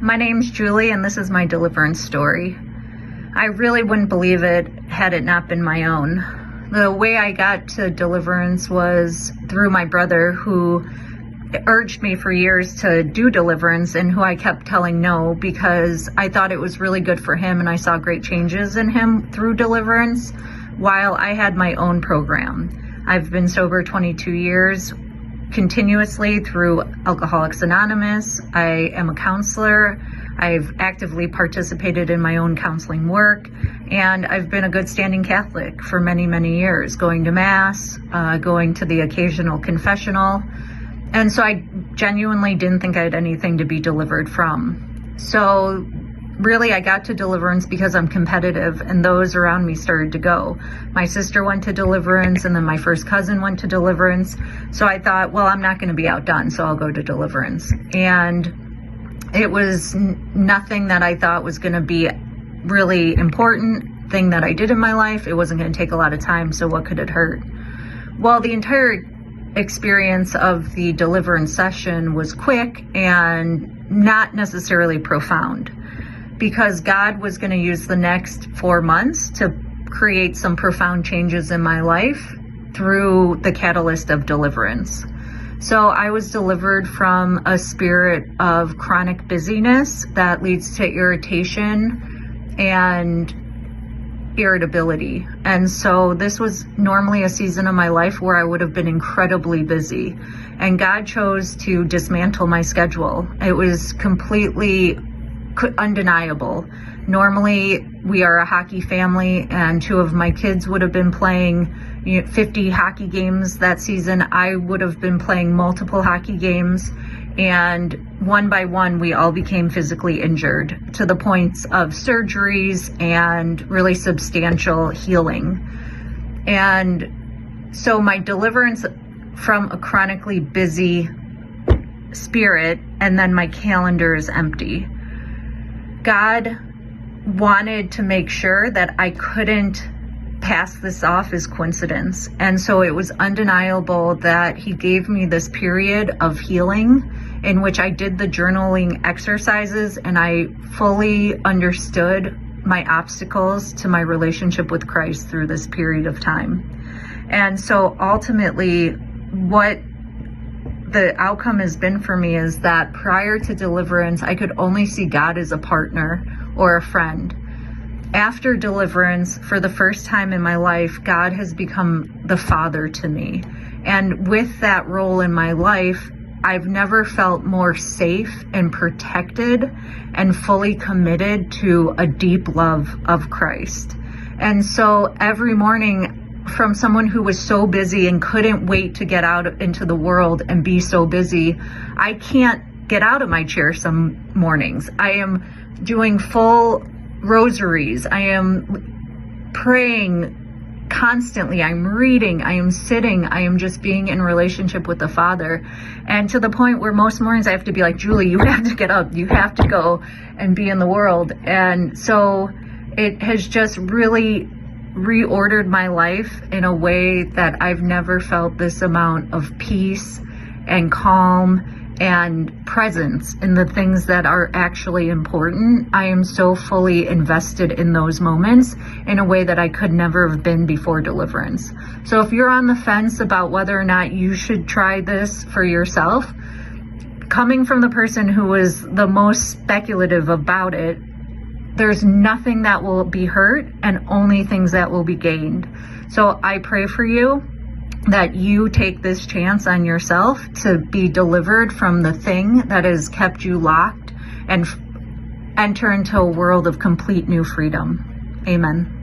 My name's Julie, and this is my deliverance story. I really wouldn't believe it had it not been my own. The way I got to deliverance was through my brother, who urged me for years to do deliverance, and who I kept telling no because I thought it was really good for him and I saw great changes in him through deliverance while I had my own program. I've been sober 22 years continuously through Alcoholics Anonymous. I am a counselor. I've actively participated in my own counseling work, and I've been a good standing Catholic for many, many years, going to Mass, going to the occasional confessional. And so I genuinely didn't think I had anything to be delivered from. So really, I got to deliverance because I'm competitive, and those around me started to go. My sister went to deliverance, and then my first cousin went to deliverance. So I thought, well, I'm not going to be outdone, so I'll go to deliverance. And it was nothing that I thought was going to be really important thing that I did in my life. It wasn't going to take a lot of time, so what could it hurt? Well, the entire experience of the deliverance session was quick and not necessarily profound, because God was going to use the next 4 months to create some profound changes in my life through the catalyst of deliverance. So I was delivered from a spirit of chronic busyness that leads to irritation and irritability. And so this was normally a season of my life where I would have been incredibly busy. And God chose to dismantle my schedule. It was completely undeniable. Normally, we are a hockey family, and 2 of my kids would have been playing 50 hockey games that season. I would have been playing multiple hockey games, and one by one, we all became physically injured to the points of surgeries and really substantial healing. And so my deliverance from a chronically busy spirit, and then my calendar is empty. God wanted to make sure that I couldn't pass this off as coincidence. And so it was undeniable that He gave me this period of healing in which I did the journaling exercises, and I fully understood my obstacles to my relationship with Christ through this period of time. And so ultimately, what the outcome has been for me is that prior to deliverance, I could only see God as a partner or a friend. After deliverance, for the first time in my life, God has become the Father to me. And with that role in my life, I've never felt more safe and protected and fully committed to a deep love of Christ. And so every morning, from someone who was so busy and couldn't wait to get out into the world and be so busy, I can't get out of my chair some mornings. I am doing full rosaries. I am praying constantly. I'm reading. I am sitting. I am just being in relationship with the Father. And to the point where most mornings I have to be like, Julie, you have to get up. You have to go and be in the world. And so it has just really reordered my life in a way that I've never felt this amount of peace and calm and presence in the things that are actually important. I am so fully invested in those moments in a way that I could never have been before deliverance. So if you're on the fence about whether or not you should try this for yourself, coming from the person who was the most speculative about it, there's nothing that will be hurt and only things that will be gained. So I pray for you that you take this chance on yourself to be delivered from the thing that has kept you locked and enter into a world of complete new freedom. Amen.